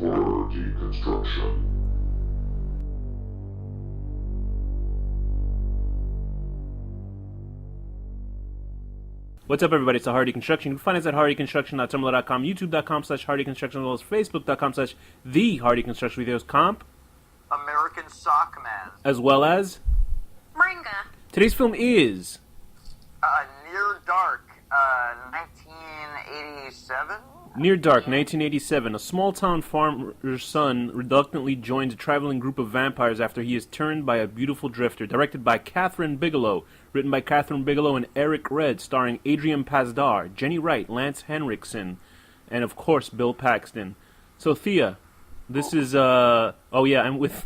Horror Deconstruction. What's up, everybody? It's the Horror Deconstruction. You can find us at horrordeconstruction.tumblr.com, youtube.com/horrordeconstruction, as well as facebook.com/the Horror Deconstruction videos comp, American Sockman, as well as Moringa. Today's film is Near Dark, 1987. Near Dark, 1987. A small-town farmer's son reluctantly joins a traveling group of vampires after he is turned by a beautiful drifter. Directed by Kathryn Bigelow. Written by Kathryn Bigelow and Eric Red. Starring Adrian Pasdar, Jenny Wright, Lance Henriksen, and, of course, Bill Paxton. So, Thea, this is, oh, yeah, I'm with...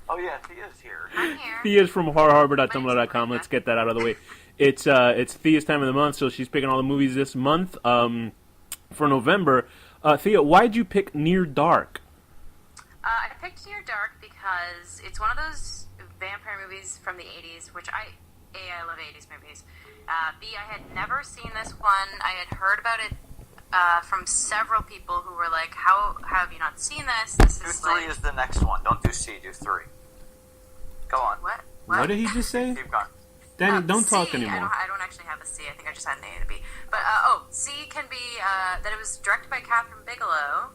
Oh, yeah, Thea's here. I'm here. Thea's from horrorharbor.tumblr.com. Let's get that out of the way. It's Thea's time of the month, so she's picking all the movies this month for November. Thea, why'd you pick Near Dark? I picked Near Dark because it's one of those vampire movies from the 80s, which I love 80s movies. B, I had never seen this one. I had heard about it from several people who were like, how have you not seen this? This Do is 3 like... is the next one. Don't do C, do 3. Go on. What? What did he just say? Keep going. Danny, don't C, talk anymore. I don't actually have a C. I think I just had an A and a B. But, C can be that it was directed by Kathryn Bigelow,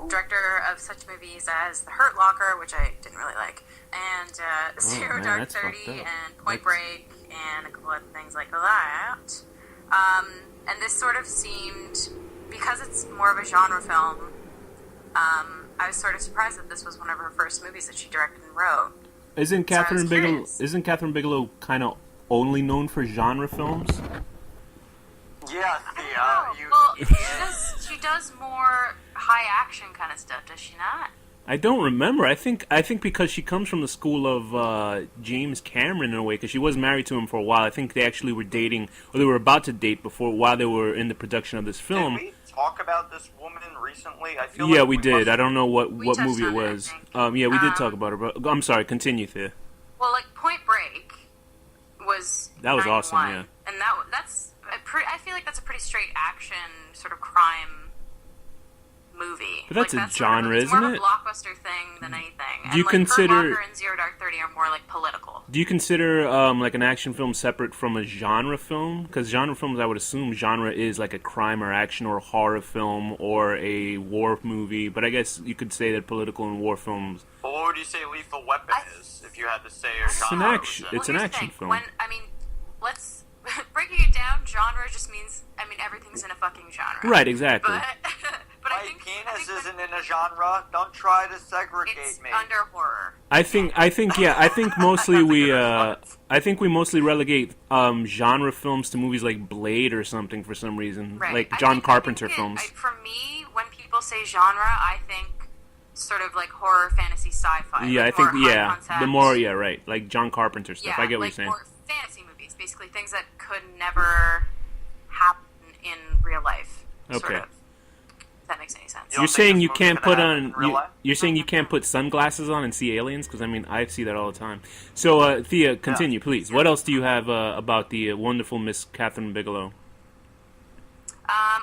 director of such movies as The Hurt Locker, which I didn't really like, and Zero man, Dark that's 30, fucked up. and Point Break, and a couple other things like that. And this sort of seemed, because it's more of a genre film, I was sort of surprised that this was one of her first movies that she directed and wrote. Isn't So I was Kathryn Bigelow? curious. Isn't Kathryn Bigelow kind of only known for genre films? Yeah, Oh, Thea, well, she does more high action kind of stuff, does she not? I don't remember. I think because she comes from the school of James Cameron in a way, because she was married to him for a while. I think they actually were dating, or they were about to date while they were in the production of this film. Did we talk about this woman recently? I feel Yeah, like we did. must- I don't know what touched movie it on it, I was. think. Yeah, we did talk about her. But I'm sorry. Continue, Thea. Well, like Point Break was That was 91, awesome, yeah. and that's I feel like that's a pretty straight action sort of crime movie. But that's a sort of- genre, it's more isn't of it? a blockbuster thing than anything. Do you and, like, consider- Hurt Locker and Zero Dark 30 are more like political? Do you consider like an action film separate from a genre film? Because genre films, I would assume genre is like a crime or action or horror film or a war movie. But I guess you could say that political and war films. But what would you say Lethal Weapon is, if you had to say a It's an genre? action. it was It's in? an Well, here's the action thing. film. When, let's breaking it down. Genre just means everything's in a fucking genre. Right. Exactly. But My I think penis when isn't in a genre. Don't try to segregate it's me. under horror. I think mostly we mostly relegate genre films to movies like Blade or something for some reason, Right. like I John think- Carpenter I think films. For me, when people say genre, I think sort of like horror, fantasy, sci-fi. Yeah, I like think more high concept. the more right, like John Carpenter stuff. Yeah, I get what like you're saying. more fantasy movies, basically things that could never happen in real life. Sort Okay. of. If that makes any sense. You don't You're think saying this you movie can't could put happen on in real life? you're saying you can't put sunglasses on and see aliens? Because I mean I see that all the time. So Thea, continue please. What else do you have about the wonderful Miss Kathryn Bigelow?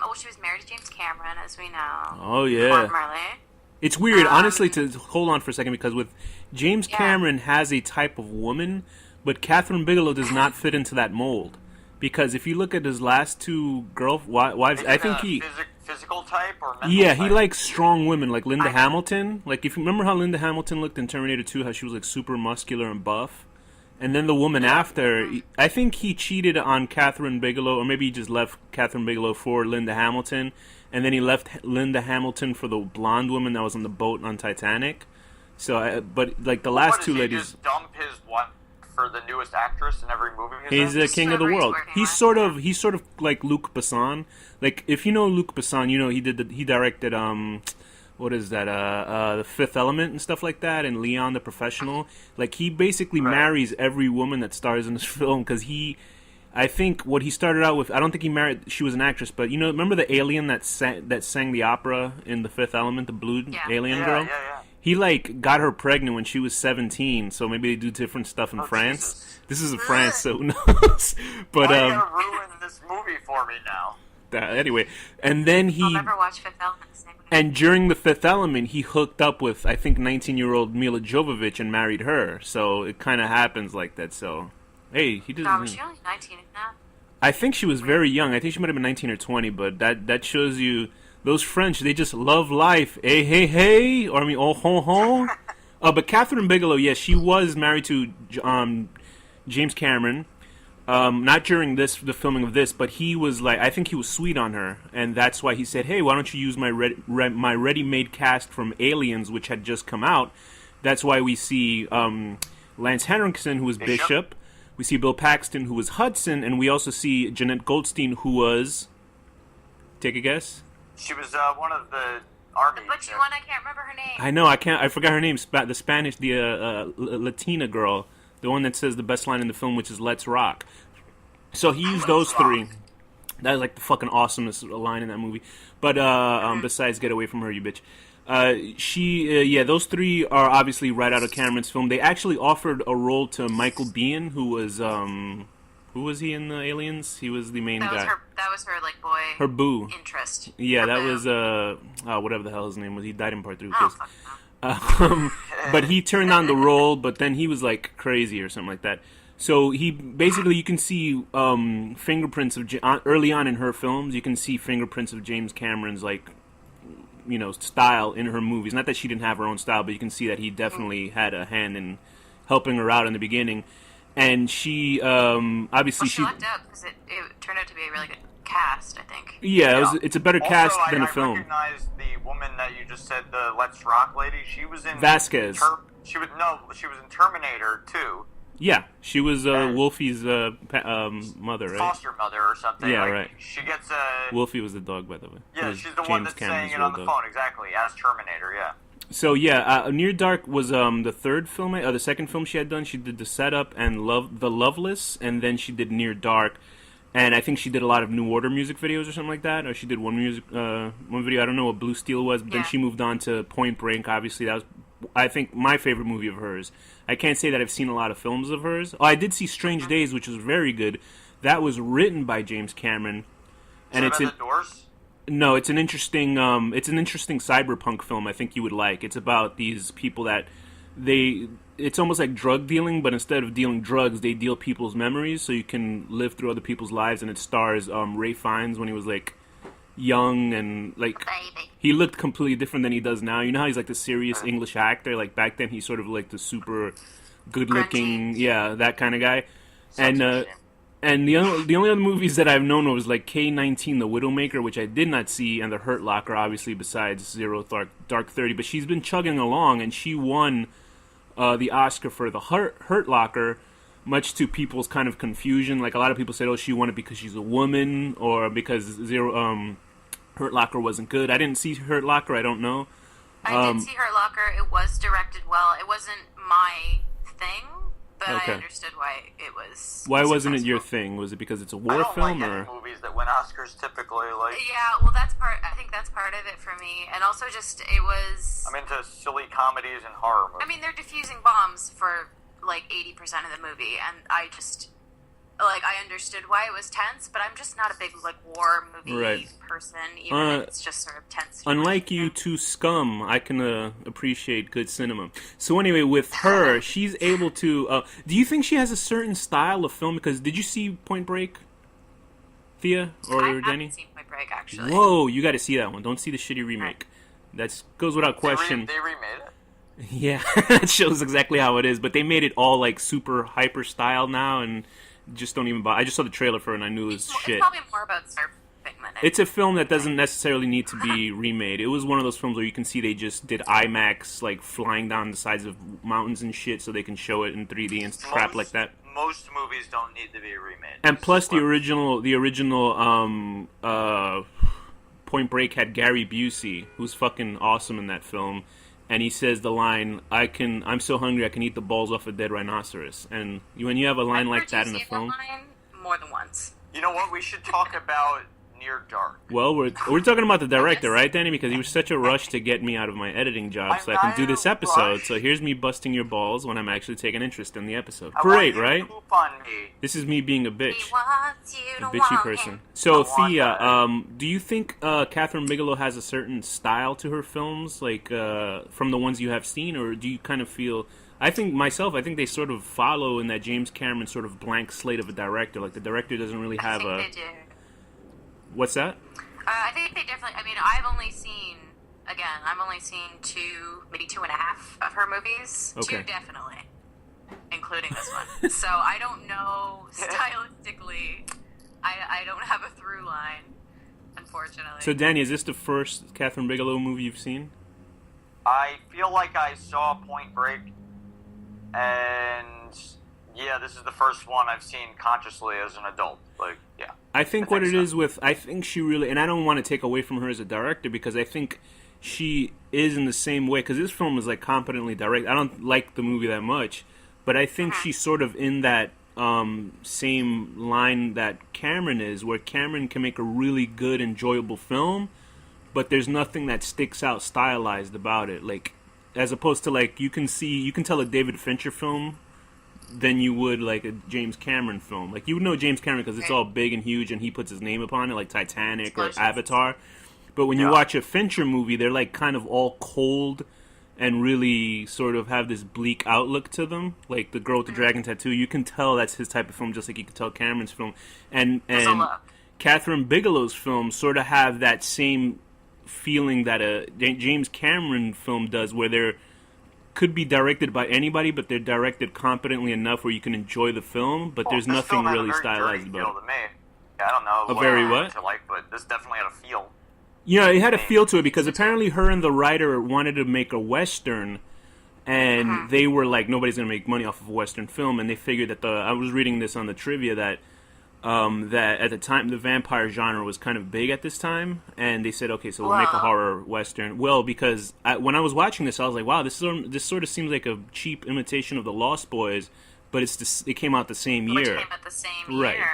Well, she was married to James Cameron, as we know. Oh yeah. Formerly. It's weird, honestly, to hold on for a second, because with James Yeah. Cameron has a type of woman, but Kathryn Bigelow does not fit into that mold. Because if you look at his last two wives, Is I it think a he... physical type or mental Yeah, type? he likes strong women, like Linda Hamilton. Like, if you remember how Linda Hamilton looked in Terminator 2, how she was, like, super muscular and buff? And then the woman after, I think he cheated on Kathryn Bigelow, or maybe he just left Kathryn Bigelow for Linda Hamilton, and then he left Linda Hamilton for the blonde woman that was on the boat on Titanic. So, but, like, the last What, two does he ladies... just dump his wife for the newest actress in every movie He's in? the king of the Whoever he's world. working He's sort of like Luc Besson. Like, if you know Luc Besson, you know he directed what is that? The Fifth Element and stuff like that, and Leon the Professional. Like, he basically marries every woman that stars in this film because I think what he started out with, I don't think he married, she was an actress, but you know, remember the alien that sang the opera in The Fifth Element, the blue alien girl? Yeah. He, like, got her pregnant when she was 17, so maybe they do different stuff in France. Jesus. This is in France, so who knows? But, Why are you gonna ruin this movie for me now? Anyway, and then I'll never watch Fifth Element the same way. and during the Fifth Element, he hooked up with, I think, 19-year-old Mila Jovovich and married her. So it kind of happens like that. So, hey, he doesn't. God, was she only 19 in that? I think she was very young. I think she might have been 19 or 20, but that shows you those French, they just love life. Hey, hey, hey, or I mean, oh, ho, ho. But Kathryn Bigelow, yes, she was married to James Cameron. Not during the filming of this, but he was like, I think he was sweet on her, and that's why he said, "Hey, why don't you use my my ready-made cast from Aliens, which had just come out?" That's why we see Lance Henriksen, who was Bishop. We see Bill Paxton, who was Hudson, and we also see Jeanette Goldstein, who was. Take a guess. She was one of the army. The butchy one, I can't remember her name. I know, I can't. I forgot her name. The Spanish, the Latina girl. The one that says the best line in the film, which is "Let's rock." So he used those three. That was like the fucking awesomest line in that movie. But besides "Get away from her, you bitch," those three are obviously right out of Cameron's film. They actually offered a role to Michael Biehn, who was he in the Aliens? He was the main guy. That was her like boy. Her boo. Interest. Yeah, her that boo. was whatever the hell his name was. He died in part 3. Oh, fuck no. But he turned down the role, but then he was like crazy or something like that. So he basically, you can see fingerprints of early on in her films. You can see fingerprints of James Cameron's style in her movies. Not that she didn't have her own style, but you can see that he definitely had a hand in helping her out in the beginning. And she obviously she lucked out because it turned out to be a really good cast, I think. Yeah, it's a better cast than a film. I recognize the woman that you just said, the Let's Rock lady. She was in Vasquez. She was in Terminator 2. Yeah, she was Wolfie's mother, right? Foster mother or something. Yeah, like, right. She gets Wolfie was the dog, by the way. Yeah, she's the one that's saying it on the phone, exactly, as Terminator, yeah. So yeah, Near Dark was the third film, the second film she had done. She did The Setup and The Loveless, and then she did Near Dark. And I think she did a lot of New Order music videos or something like that. Or she did one video. I don't know what Blue Steel was, but then she moved on to Point Break. Obviously, that was, I think, my favorite movie of hers. I can't say that I've seen a lot of films of hers. Oh, I did see Strange Days, which was very good. That was written by James Cameron, and it's The Doors? No, it's an interesting cyberpunk film. I think you would like. It's about these people that it's almost like drug dealing, but instead of dealing drugs, they deal people's memories, so you can live through other people's lives. And it stars Ray Fiennes when he was like young and like he looked completely different than he does now. You know how he's like the serious English actor? Like back then, he's sort of like the super good-looking, that kind of guy. And the only other movies that I've known was like K-19, The Widowmaker, which I did not see, and The Hurt Locker, obviously, besides Zero Dark 30. But she's been chugging along, and she won the Oscar for The Hurt Locker, much to people's kind of confusion. Like a lot of people said, oh, she won it because she's a woman, or because Hurt Locker wasn't good. I didn't see Hurt Locker. I don't know. I did see Hurt Locker. It was directed well. It wasn't my thing, but I understood why it was. Why wasn't it your thing? Was it because it's a war film, like or movies that win Oscars typically? Like, yeah, well, I think that's part of it for me, and also just it was. I'm into silly comedies and horror movies. I mean, they're defusing bombs for like 80% of the movie, and I just. Like, I understood why it was tense, but I'm just not a big, like, war movie person, even if it's just sort of tense. Unlike you two scum, I can appreciate good cinema. So anyway, with her, she's able to... do you think she has a certain style of film? Because did you see Point Break, Thea or I Danny? haven't seen Point Break, actually. Whoa, you got to see that one. Don't see the shitty remake. That goes without question. They remade it? Yeah, that shows exactly how it is. But they made it all, like, super hyper style now, and... just don't even bother. I just saw the trailer for it and I knew it was shit. It's probably more about surfing than it's a film that doesn't necessarily need to be remade. It was one of those films where you can see they just did IMAX, like flying down the sides of mountains and shit so they can show it in 3D and crap like that. Most movies don't need to be remade. And plus the original Point Break had Gary Busey, who's fucking awesome in that film. And he says the line, I'm so hungry I can eat the balls off a dead rhinoceros. And when you have a line like that in a film... Line more than once. You know what? We should talk about Near Dark? Well, we're talking about the director, right, Danny? Because he was such a rush to get me out of my editing job so I can do this episode. So here's me busting your balls when I'm actually taking interest in the episode. Great, right? This is me being a bitch, a bitchy person. So, Thea, do you think Kathryn Bigelow has a certain style to her films, like from the ones you have seen, or do you kind of feel? I think they sort of follow in that James Cameron sort of blank slate of a director. Like the director doesn't really have I think they do. What's that? I think they definitely. I mean, I've only seen 2, maybe 2.5 of her movies. Okay. 2 definitely, including this one. So I don't know stylistically. I don't have a through line, unfortunately. So, Danny, is this the first Kathryn Bigelow movie you've seen? I feel like I saw Point Break, and yeah, this is the first one I've seen consciously as an adult. Like, yeah. I think she really, and I don't want to take away from her as a director because I think she is in the same way, because this film is like competently directed. I don't like the movie that much, but I think she's sort of in that same line that Cameron is, where Cameron can make a really good, enjoyable film, but there's nothing that sticks out stylized about it. Like, as opposed to like you can tell a David Fincher film than you would like a James Cameron film. Like, you would know James Cameron because it's all big and huge and he puts his name upon it, like Titanic or Avatar. But when you watch a Fincher movie, they're like kind of all cold and really sort of have this bleak outlook to them. Like The Girl with the Dragon Tattoo, you can tell that's his type of film, just like you can tell Cameron's film. And Kathryn Bigelow's films sort of have that same feeling that a James Cameron film does, where they're could be directed by anybody, but they're directed competently enough where you can enjoy the film, but there's nothing really stylized about it. I don't know. But this definitely had a feel. Yeah, it had a feel to it because apparently her and the writer wanted to make a Western, and they were like, nobody's going to make money off of a Western film, and they figured that I was reading this on the trivia that at the time the vampire genre was kind of big at this time, and they said, okay, so we'll make a horror Western. Well, because when I was watching this, I was like, wow, this sort of seems like a cheap imitation of The Lost Boys, but it came out the same year. Which came out the same year.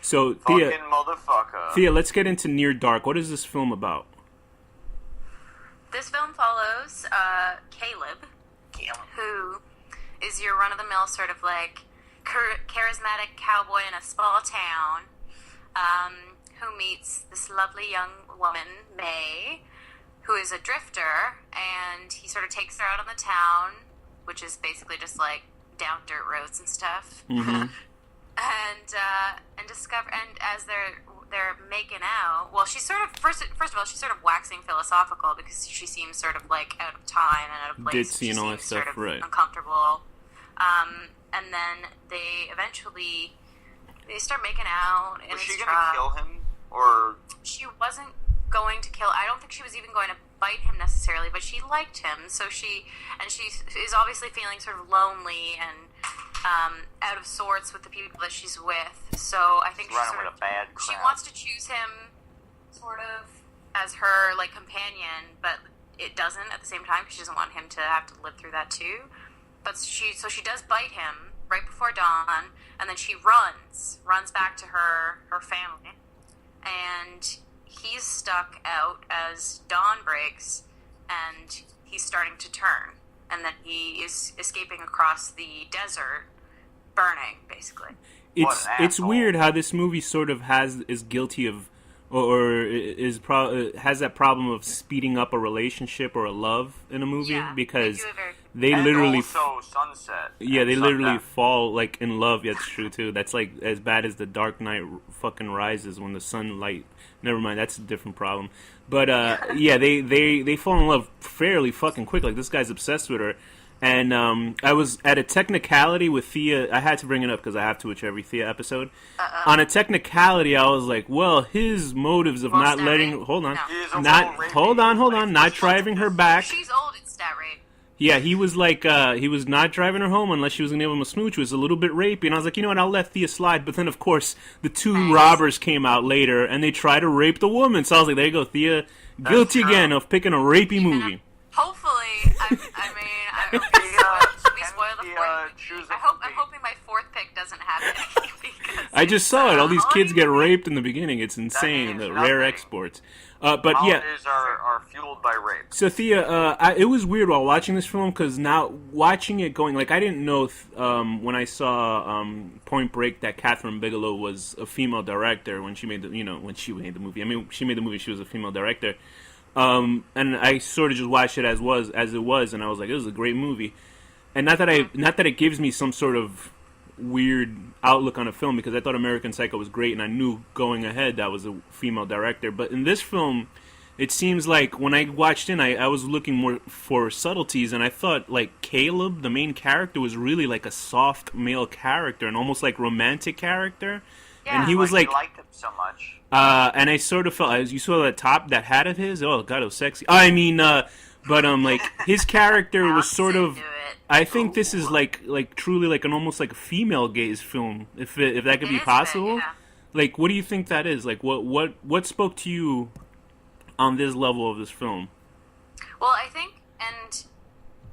So, Thea, let's get into Near Dark. What is this film about? This film follows Caleb, who is your run-of-the-mill sort of like charismatic cowboy in a small town, who meets this lovely young woman, May, who is a drifter, and he sort of takes her out on the town, which is basically just like down dirt roads and stuff. Mm-hmm. And as they're making out, well, she's sort of first of all, she's sort of waxing philosophical because she seems sort of like out of time and out of place. Ditzy and all that stuff, sort of right? Uncomfortable. And then they start making out in his truck. Was she gonna kill him, or she wasn't going to kill? I don't think she was even going to bite him necessarily, but she liked him, so she is obviously feeling sort of lonely and out of sorts with the people that she's with. So I think she wants to choose him sort of as her like companion, but it doesn't at the same time because she doesn't want him to have to live through that too. But she does bite him right before dawn, and then she runs back to her family, and he's stuck out as dawn breaks, and he's starting to turn, and then he is escaping across the desert, burning basically. It's weird how this movie sort of is guilty of, or has that problem of speeding up a relationship or a love in a movie, because they literally sunset. Yeah, they literally fall like in love. Yeah, that's true too. That's like as bad as the Dark Knight fucking rises when the sunlight. Never mind, that's a different problem. But yeah, they fall in love fairly fucking quick. Like, this guy's obsessed with her. And I was at a technicality with Thea. I had to bring it up because I have to with every Thea episode. On a technicality, I was like, well, his motives of not letting... Hold on. No. Not driving her back. She's old, it's stat rape. Yeah, he was like, he was not driving her home unless she was going to give him a smooch. It was a little bit rapey. And I was like, you know what, I'll let Thea slide. But then, of course, the two robbers came out later, and they tried to rape the woman. So I was like, there you go, Thea. Guilty again of picking a rapey movie. Hopefully, I mean, we spoil the fourth. I'm hoping my fourth pick doesn't happen. Because I just saw it. All these kids get Hollywood. raped in the beginning. It's insane. means The rare nothing. exports. But yeah. Holidays are fueled by rape. So Thea, it was weird while watching this film because now watching it going like I didn't know when I saw Point Break that Kathryn Bigelow was a female director when she made the when she made the movie. I mean, she made the movie. She was a female director, and I sort of just watched it as it was, and I was like, it was a great movie. And not that it gives me some sort of weird outlook on a film because I thought American Psycho was great and I knew going ahead that was a female director. But in this film, it seems like when I watched in, I was looking more for subtleties, and I thought like Caleb, the main character, was really like a soft male character, and almost like romantic character. Yeah. And he was like, you liked him so much. and I sort of felt, as you saw that hat of his, oh god, it was sexy. I mean, but like his character was sort of. Into it. I think this is like truly like an almost like a female gaze film, if that could It be is a bit, possible. yeah. Like, what do you think that is? Like, what spoke to you on this level of this film? Well, I think, and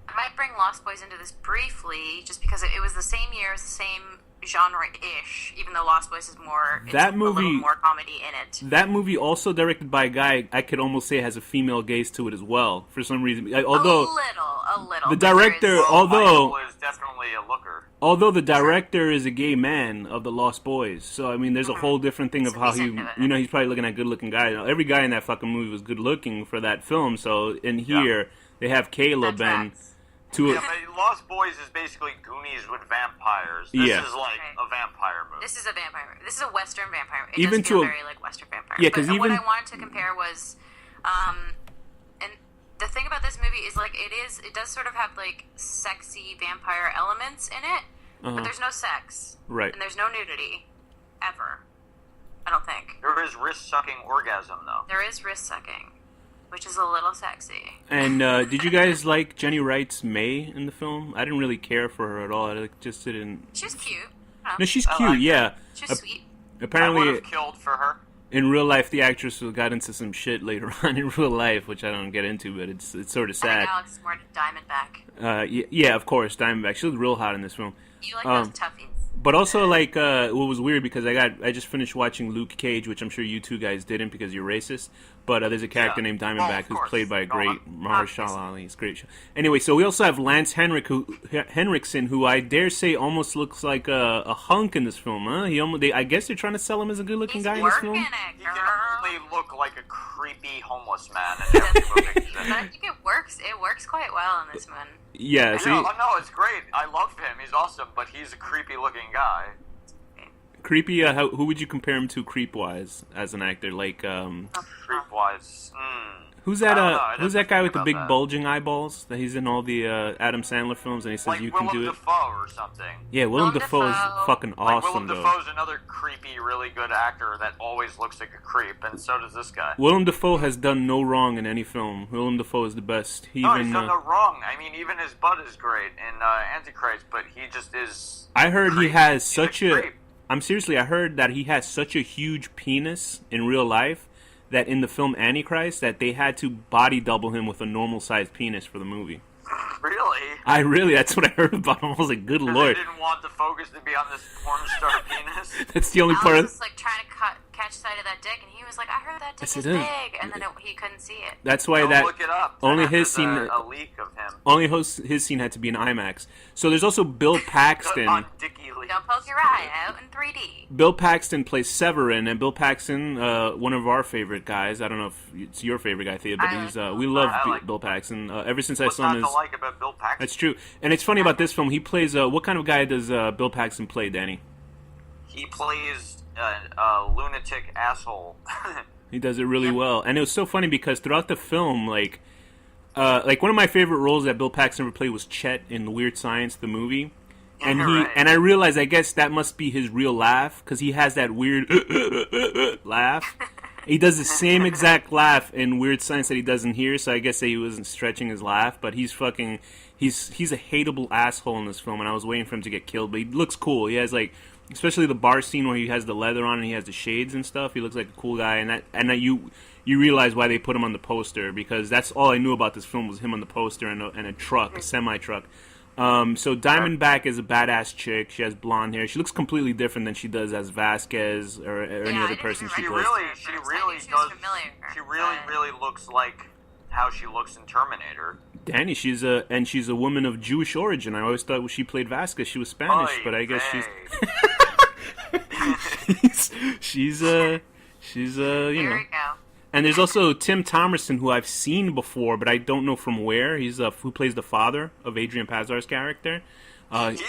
I might bring Lost Boys into this briefly, just because it was the same year, the same genre-ish, even though Lost Boys is more, That it's movie- a little more comedy in it. That movie also directed by a guy I could almost say has a female gaze to it as well. For some reason, although a little. the but there director, is- although Michael is definitely a looker. the director is a gay man of the Lost Boys, so I mean, there's a whole different thing of how he, Reason to it. he's probably looking at good-looking guys. Every guy in that fucking movie was good-looking for that film. So in here, they have Caleb That and tracks. two. Yeah, but Lost Boys is basically Goonies with vampires. This Yeah. is like Right. a vampire movie. This is a vampire movie. This is a Western vampire movie. It Even does feel to a- very like Western vampire. Yeah, 'cause but what even- I wanted to compare was, and the thing about this movie is like it does sort of have like sexy vampire elements in it, but there's no sex, Right. and there's no nudity, ever. I don't think There is wrist-sucking orgasm, though. there is wrist sucking, which is a little sexy. And did you guys like Jenny Wright's May in the film? I didn't really care for her at all. I just didn't. She was cute. I don't No, know. she's I cute. liked her. Yeah. She was sweet. I would Apparently, have killed for her. in real life, the actress got into some shit later on in real life, which I don't get into, but it's sort of I sad. think Alex is more Diamondback. Yeah, of course, Diamondback. She was real hot in this film. You like those toughies. But also, like, what was weird because I just finished watching Luke Cage, which I'm sure you two guys didn't because you're racist. But there's a character Yeah. named Well, Diamondback of who's course. played by a Go great on. Mahershala Ali. It's a great show. Anyway, so we also have Lance Henriksen, who I dare say almost looks like a hunk in this film. Huh? I guess they're trying to sell him as a good-looking He's guy in this working film. it, He girl. can only look like a creepy homeless man in every movie he's in. But I think it works. It works quite well in this one. Yeah, see, No, it's great. I love him. He's awesome, but he's a creepy-looking guy. creepy. Who would you compare him to, creep-wise, as an actor? Like, Creep-wise. who's I that? don't know. I Who's didn't that guy with think the about big that. bulging eyeballs? That he's in all the Adam Sandler films, and he says Like you can Willem do it. Dafoe or something. Yeah, Willem Willem Dafoe is Dafoe. fucking Like awesome, Willem though. Dafoe's another creepy, really good actor that always looks like a creep, and so does this guy. Willem Dafoe has done no wrong in any film. Willem Dafoe is the best. He No, even he's done no wrong. I mean, even his butt is great in Antichrist, but he just is. I heard he creep. has He's such a a. creep. I'm seriously. I heard that he has such a huge penis in real life that in the film Antichrist that they had to body double him with a normal sized penis for the movie. Really? That's what I heard about him. I was like, good 'Cause lord. they didn't want the focus to be on this porn star penis. That's the only Alex part of. was like trying to catch sight of that dick, and he was like, "I heard that dick Yes, is it is. big," and then he couldn't see it. That's why Don't that. look it up. only There's his scene- A leak of him. Only his scene had to be in IMAX. So there's also Bill Paxton. On Dickie Lee. Don't poke your eye out in 3D. Bill Paxton plays Severin, and Bill Paxton, one of our favorite guys. I don't know if it's your favorite guy, Thea, but I he's like we Bill love Paxton. I like Bill Paxton. Ever since I What's saw not him, to like about Bill Paxton? that's true. And it's funny about this film. He plays what kind of guy does Bill Paxton play, Danny? He plays a lunatic asshole. He does it really well, and it was so funny because throughout the film, like one of my favorite roles that Bill Paxton ever played was Chet in The Weird Science, the movie. And Right. I realized, I guess that must be his real laugh because he has that weird laugh. He does the same exact laugh in Weird Science that he does in here, so I guess that he wasn't stretching his laugh. But he's a hateable asshole in this film, and I was waiting for him to get killed. But he looks cool. He has like, especially the bar scene where he has the leather on and he has the shades and stuff. He looks like a cool guy, and that you realize why they put him on the poster because that's all I knew about this film was him on the poster and a truck, a semi truck. So Diamondback is a badass chick. She has blonde hair. She looks completely different than she does as Vasquez or any other person she plays. She really looks like how she looks in Terminator. Danny, she's a woman of Jewish origin. I always thought when she played Vasquez, she was Spanish, but I guess she's you know. And there's also Tim Thomerson, who I've seen before, but I don't know from where. He's who plays the father of Adrian Pazar's character. I've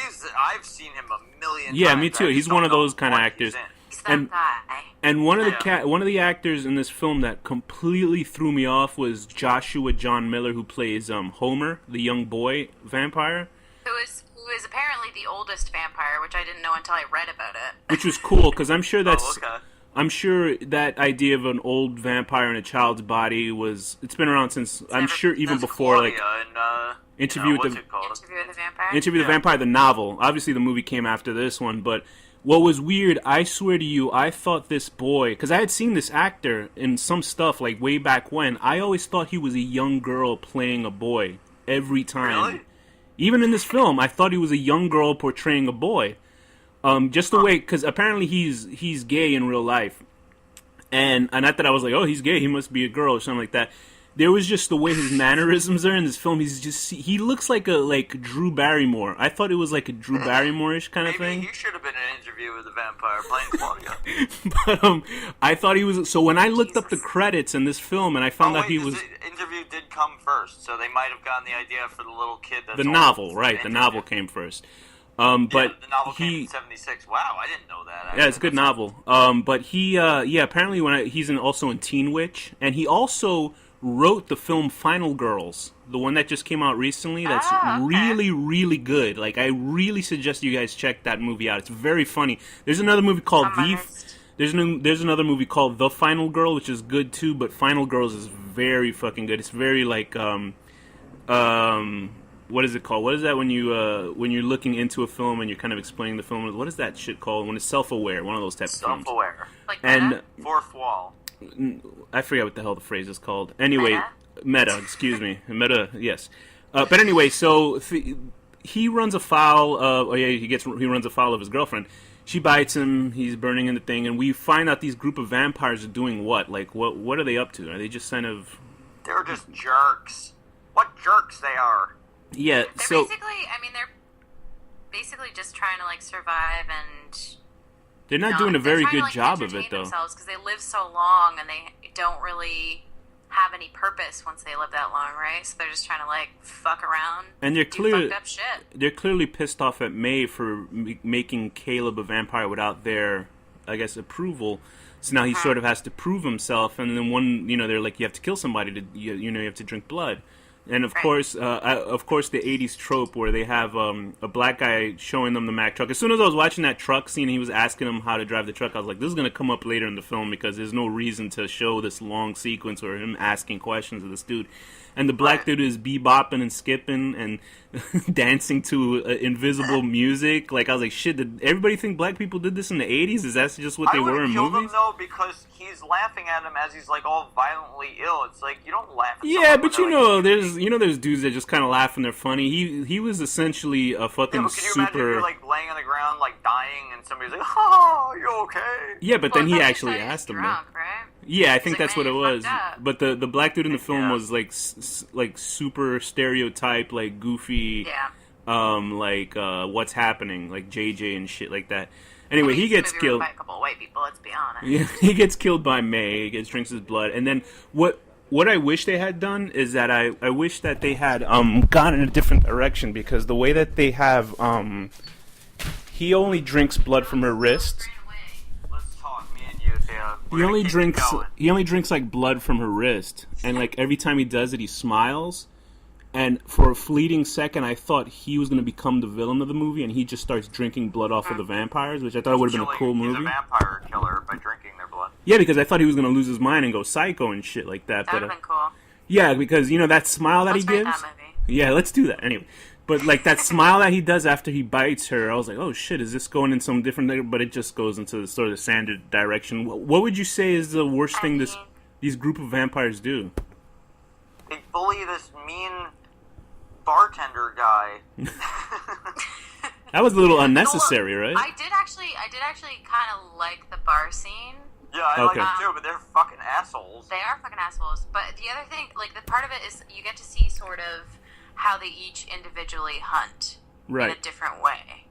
seen him a million times. Yeah, me too. He's one of those kind of actors. And one of the actors in this film that completely threw me off was Joshua John Miller, who plays Homer, the young boy vampire. Who is apparently the oldest vampire, which I didn't know until I read about it. Which was cool, because I'm sure that's... Oh, okay. I'm sure that idea of an old vampire in a child's body it's been around since, I'm sure even before, Claudia Interview with the Vampire? Interview with the Vampire, the novel. Obviously the movie came after this one, but what was weird, I swear to you, I thought this boy, because I had seen this actor in some stuff, like, way back when, I always thought he was a young girl playing a boy, every time. Really? Even in this film, I thought he was a young girl portraying a boy. Just the way, because apparently he's gay in real life, and not that I was like, oh, he's gay, he must be a girl or something like that. There was just the way his mannerisms are in this film. He looks like Drew Barrymore. I thought it was like a Drew Barrymore-ish kind of thing. Maybe he should have been in an Interview with the Vampire playing Claudia. But I thought he was. So when I looked up the credits in this film, and I found out he was. The Interview did come first, so they might have gotten the idea for the little kid. That's the novel, right? The novel came first. But the novel came in '76. Wow, I didn't know that. Yeah, it's a good novel. But he, apparently he's also in Teen Witch, and he also wrote the film Final Girls, the one that just came out recently. That's really, really good. Like, I really suggest you guys check that movie out. It's very funny. There's another movie called There's another movie called The Final Girl, which is good too. But Final Girls is very fucking good. It's very like what is it called? What is that when you're looking into a film and you're kind of explaining the film? What is that shit called? When it's self-aware, one of those types of films. Self-aware. Like and Fourth Wall. I forget what the hell the phrase is called. Anyway, meta, excuse me. Meta, yes. But anyway, so he runs afoul of... he runs afoul of his girlfriend. She bites him, he's burning in the thing, and we find out these group of vampires are doing what? Like, what are they up to? Are they just kind of... They're just jerks. What jerks they are. Yeah, they're basically just trying to, like, survive and... They're not doing a very good job of it, though. Because they live so long and they don't really have any purpose once they live that long, right? So they're just trying to, like, fuck around and do fucked up shit. They're clearly pissed off at May for making Caleb a vampire without their, I guess, approval. So now he sort of has to prove himself. And then they're like, you have to kill somebody to, you have to drink blood. And of course, the '80s trope where they have a black guy showing them the Mack truck. As soon as I was watching that truck scene, he was asking him how to drive the truck. I was like, "This is going to come up later in the film because there's no reason to show this long sequence or him asking questions of this dude." And the black dude is bebopping and skipping and dancing to invisible music. Like, I was like, shit, did everybody think black people did this in the '80s? Is that just what they were in movies? I would kill them, though, because he's laughing at him as he's, like, all violently ill. It's like, you don't laugh at someone but there's dudes that just kind of laugh and they're funny. He was essentially a fucking can you imagine if you're, like, laying on the ground, like, dying, and somebody's like, oh, you okay? Yeah, but then he actually asked him, right? Yeah, I think that's what it was. But the black dude in the film was like like super stereotype, like goofy, what's happening, like JJ and shit like that. Anyway, he gets killed. White people, let's be honest. Yeah, he gets killed by May. He drinks his blood, and then what I wish they had done is that I wish that they had gone in a different direction, because the way that they have he only drinks blood from her wrist. He only drinks like blood from her wrist, and like every time he does it, he smiles. And for a fleeting second, I thought he was going to become the villain of the movie, and he just starts drinking blood off of the vampires, which I thought would have been a cool movie. He's a vampire killer by drinking their blood. Yeah, because I thought he was going to lose his mind and go psycho and shit like that. That would have been cool. Yeah, because that smile that he gives. That movie. Yeah, let's do that anyway. But like that smile that he does after he bites her, I was like, oh shit, is this going in some different? But it just goes into the sort of standard direction. What would you say is the worst thing these group of vampires do? They bully this mean bartender guy. That was a little unnecessary, right? I did actually kind of like the bar scene. Yeah, I like it too, but they're fucking assholes. They are fucking assholes. But the other thing, like, the part of it is you get to see sort of how they each individually hunt in a different way.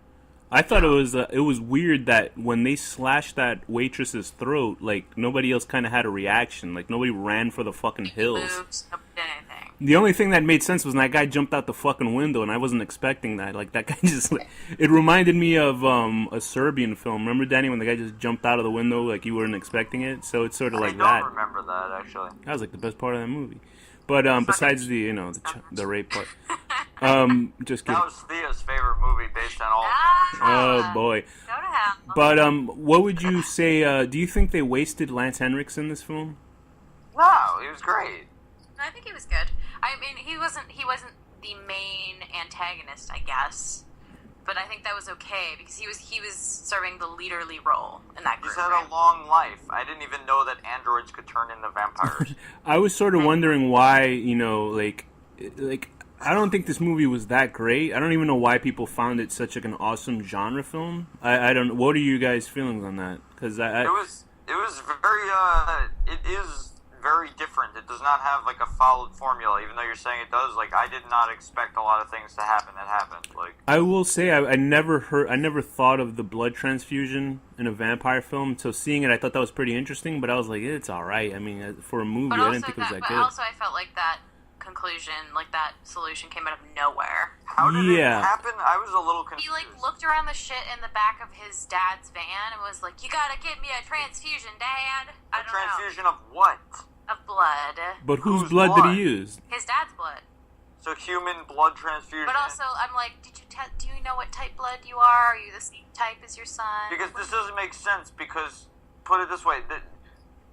I thought it was weird that when they slashed that waitress's throat, like, nobody else kind of had a reaction. Like, nobody ran for the fucking hills. Moves, nobody did anything. The only thing that made sense was when that guy jumped out the fucking window, and I wasn't expecting that. Like, that guy just... Like, it reminded me of a Serbian film. Remember, Danny, when the guy just jumped out of the window like you weren't expecting it? So it's sort of like that. I don't remember that, actually. That was, like, the best part of that movie. But besides the, you know, the rape part. Just kidding. That was Thea's favorite movie based on all... Oh, boy. Go to hell. But what would you say, do you think they wasted Lance Henriksen in this film? No, he was great. I think he was good. I mean, he wasn't the main antagonist, I guess. But I think that was okay because he was serving the leaderly role in that group. He's had a long life. I didn't even know that androids could turn into vampires. I was sort of wondering why, you know, like I don't think this movie was that great. I don't even know why people found it such like an awesome genre film. I don't. What are you guys' feelings on that? Because it was very it is very different. It does not have like a followed formula, even though you're saying it does. Like, I did not expect a lot of things to happen that happened. Like, I will say I never thought of the blood transfusion in a vampire film. So seeing it, I thought that was pretty interesting. But I was like, it's all right. I mean, for a movie, I didn't think it was that good. But also, I felt like that conclusion, like that solution, came out of nowhere. How did it happen? I was a little confused. He like looked around the shit in the back of his dad's van and was like, "You gotta give me a transfusion, Dad." I don't know. Transfusion of what? Of blood. But whose blood did he use? His dad's blood. So human blood transfusion. But also, I'm like, do you know what type blood you are? Are you the same type as your son? Because this doesn't make sense. Because put it this way,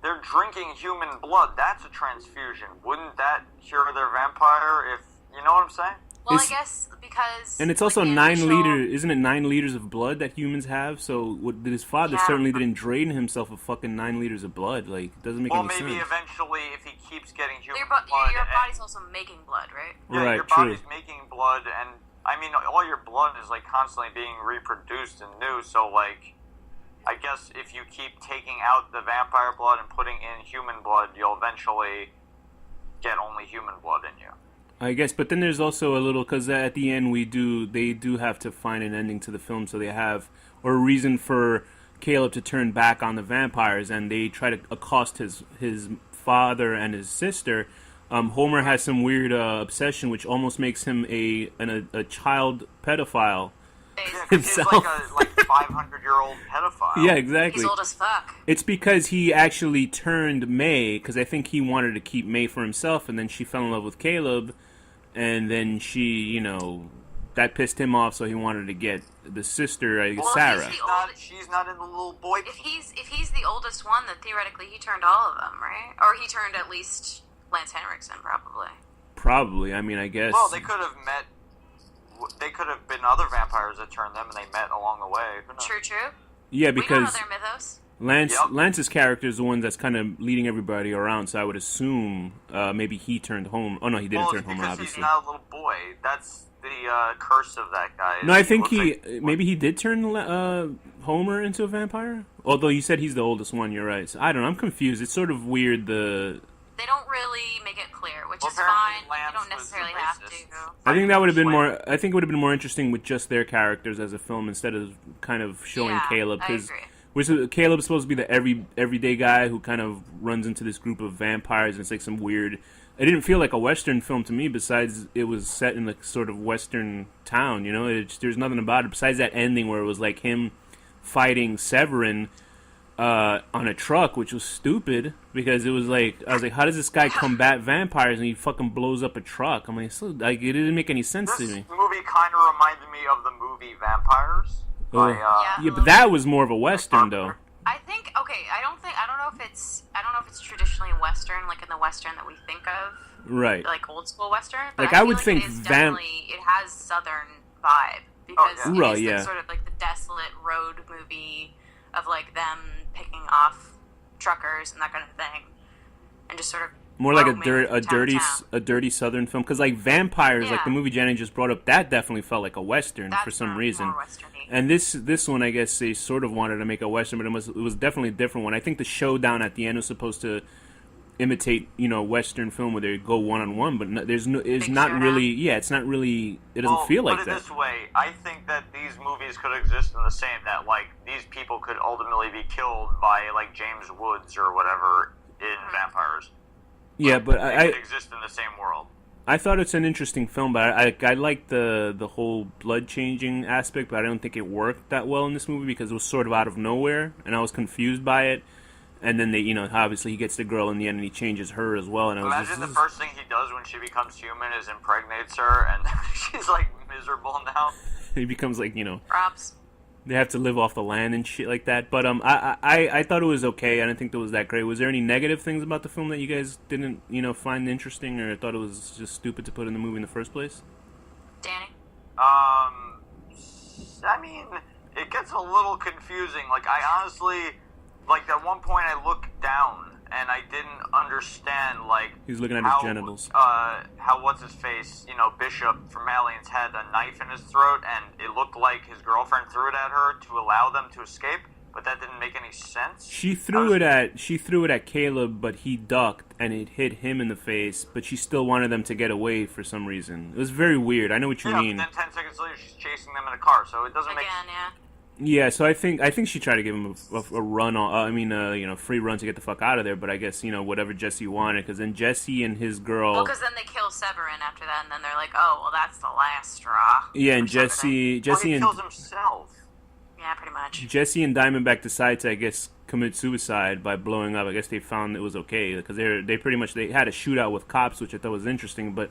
they're drinking human blood. That's a transfusion. Wouldn't that cure their vampire? If you know what I'm saying? Well, I guess because... And it's also 9 liters... Isn't it 9 liters of blood that humans have? So his father certainly didn't drain himself of fucking 9 liters of blood. Like, it doesn't make any sense. Well, maybe eventually, if he keeps getting human your blood... Your body's also making blood, right? Yeah, right, your body's making blood, and, I mean, all your blood is, like, constantly being reproduced and new, so, like... I guess if you keep taking out the vampire blood and putting in human blood, you'll eventually get only human blood in you. I guess, but then there's also a little, because at the end they do have to find an ending to the film, so they have, or a reason for Caleb to turn back on the vampires, and they try to accost his father and his sister. Homer has some weird obsession, which almost makes him a child pedophile. Yeah, himself. He's like a 500-year-old pedophile. Yeah, exactly. He's old as fuck. It's because he actually turned May, because I think he wanted to keep May for himself, and then she fell in love with Caleb, and then she, you know, that pissed him off, so he wanted to get the sister, Sarah. She's not in the little boy. If he's the oldest one, then theoretically he turned all of them, right? Or he turned at least Lance Henriksen, probably. Probably. I mean, I guess. Well, they could have met. They could have been other vampires that turned them, and they met along the way. True. Yeah, because we don't know their mythos. Lance's character is the one that's kind of leading everybody around, so I would assume maybe he turned Homer. Oh no, he didn't turn Homer, obviously. He's not a little boy. That's the curse of that guy. No, I think maybe he did turn Homer into a vampire. Although you said he's the oldest one, you're right. So I don't know. I'm confused. It's sort of weird. They don't really make it clear, which is fine. You don't necessarily have to. I think that would have been more. I think it would have been more interesting with just their characters as a film instead of kind of showing Caleb. Because Caleb's supposed to be the everyday guy who kind of runs into this group of vampires, and it's like some weird. It didn't feel like a Western film to me. Besides, it was set in a sort of Western town. You know, there's nothing about it besides that ending where it was like him fighting Severin. On a truck, which was stupid because it was like I was like, how does this guy combat vampires and he fucking blows up a truck? I'm like, it didn't make any sense to me. This movie kind of reminded me of the movie Vampires. Yeah, but that was more of a Western though. I think I don't know if it's traditionally Western, like in the Western that we think of, right? Like old school Western. But like I would think it has Southern vibe because it is sort of like the desolate road movie of like them picking off truckers and that kind of thing, and just sort of More like Town. a dirty Southern film. Because like vampires, like Yeah. the movie Jenny just brought up, that definitely felt like a Western That's for some more reason. Western-y. And this one, I guess they sort of wanted to make a Western, but it was definitely a different one. I think the showdown at the end was supposed to imitate, Western film where they go one-on-one, but it's Big not showdown. really, it's not really, it doesn't feel like put it that. this way, I think that these movies could exist in the same, that, like, these people could ultimately be killed by, like, James Woods or whatever in Vampires. Yeah, but They could exist in the same world. I thought it's an interesting film, but I like the whole blood changing aspect, but I don't think it worked that well in this movie because it was sort of out of nowhere, and I was confused by it. And then they, obviously he gets the girl in the end, and he changes her as well. And I was Imagine the first thing he does when she becomes human is impregnates her, and she's, like, miserable now. he becomes like, Props. they have to live off the land and shit like that. But I thought it was okay. I didn't think it was that great. Was there any negative things about the film that you guys didn't, find interesting, or thought it was just stupid to put in the movie in the first place? Danny? I mean, it gets a little confusing. Like, I honestly, like, at one point I looked down and I didn't understand, like, He's looking at how, his genitals. how what's his face, Bishop from Aliens had a knife in his throat, and it looked like his girlfriend threw it at her to allow them to escape, but that didn't make any sense. She threw it at Caleb, but he ducked and it hit him in the face. But she still wanted them to get away for some reason. It was very weird. I know what you mean. But then 10 seconds later, she's chasing them in a car, so it doesn't make Again, yeah. Yeah, so I think she tried to give him a run on, free run to get the fuck out of there. But I guess whatever Jesse wanted, because then Jesse and his girl. Well, because then they kill Severin after that, and then they're like, "Oh, well, that's the last straw." Yeah, and or something. he kills himself. Yeah, pretty much. Jesse and Diamondback decide to, I guess, commit suicide by blowing up. I guess they found it was okay because they pretty much they had a shootout with cops, which I thought was interesting, but.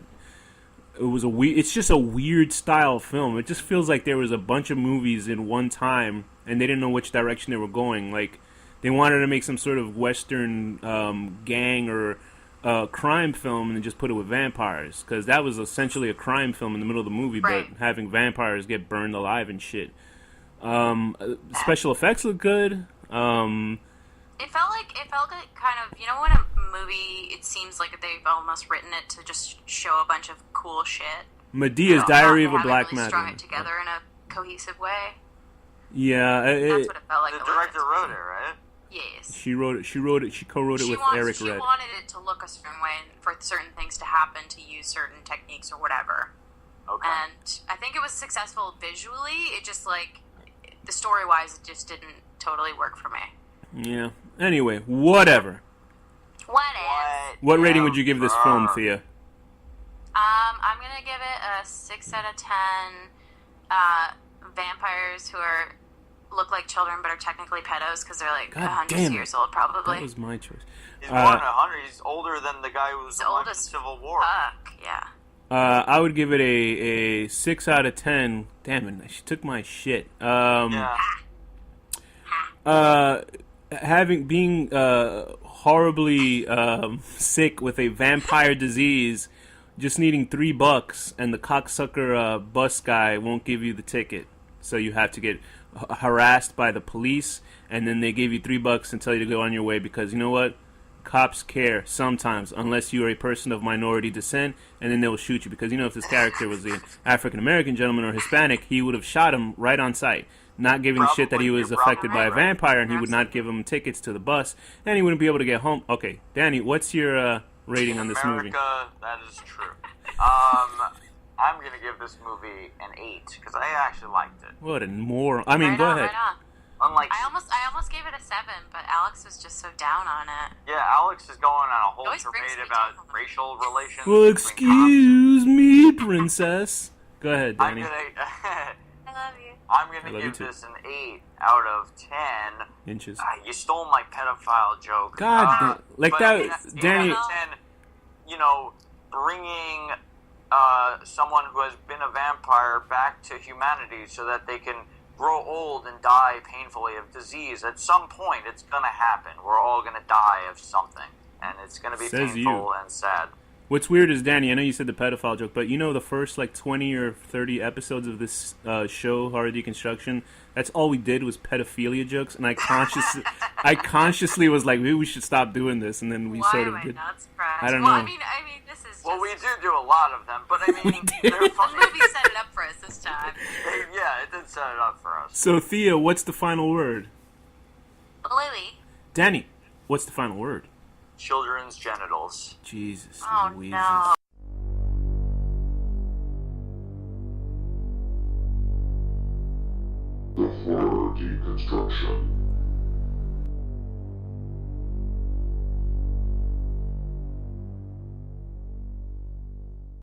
It's just a weird style film. It just feels like there was a bunch of movies in one time, and they didn't know which direction they were going. Like, they wanted to make some sort of Western gang or crime film and then just put it with vampires, because that was essentially a crime film in the middle of the movie, Right. but having vampires get burned alive and shit. Special effects look good. It felt like kind of, when a movie, it seems like they've almost written it to just show a bunch of cool shit. Medea's Diary They of a haven't Black really strung Madman. it together in a cohesive way. Yeah, That's what it felt like. The a little director bit. wrote it, right? Yes. she co-wrote it with Eric She Red. wanted it to look a certain way and for certain things to happen, to use certain techniques or whatever. Okay. And I think it was successful visually. It just, like, the story-wise, it just didn't totally work for me. Yeah. Anyway, whatever. What rating would you give this film, Thea? I'm gonna give it a 6 out of 10. Vampires who look like children but are technically pedos because they're like God 100 damn it. years old, probably. That was my choice. He's more than 100. He's older than the guy who was He's alive old in the as Civil War. Fuck, yeah. I would give it a 6 out of 10. Damn it, she took my shit. Yeah. Being horribly sick with a vampire disease, just needing $3, and the cocksucker bus guy won't give you the ticket, so you have to get harassed by the police, and then they give you $3 and tell you to go on your way because you know what? Cops care sometimes, unless you are a person of minority descent, and then they will shoot you because if this character was an African American gentleman or Hispanic, he would have shot him right on sight. Not giving a shit that he was You're affected by a probably right. vampire, and he would not give him tickets to the bus, and he wouldn't be able to get home. Okay, Danny, what's your rating on this movie? America, that is true. I'm gonna give this movie an 8 because I actually liked it. What a moron! I mean, Right go on, ahead. right on. Unlike, I almost gave it a 7, but Alex was just so down on it. yeah, Alex is going on a whole always brings tirade me about down. racial relations. Well, between excuse me, princess. Go ahead, cops. Danny. I love you. I'm I gonna love you give too. this an 8 out of 10. Inches. You stole my pedophile joke. God, like but that, I mean, 8 Danny. out of 10, bringing someone who has been a vampire back to humanity so that they can grow old and die painfully of disease. At some point, it's gonna happen. We're all gonna die of something, and it's gonna be Says painful you. and sad. What's weird is, Danny, I know you said the pedophile joke, but the first 20 or 30 episodes of this show, Horror Deconstruction, that's all we did was pedophilia jokes, and I consciously was like, maybe we should stop doing this, and then we Why sort am of I did. not surprised? I don't well, know. I mean, this is just... Well, we do a lot of them, but I mean, they're The funny. movie set it up for us this time. Yeah, it did set it up for us. So, Thea, what's the final word? Lily. Danny, what's the final word? Children's genitals. Jesus. Oh, Louises. no. The horror deconstruction.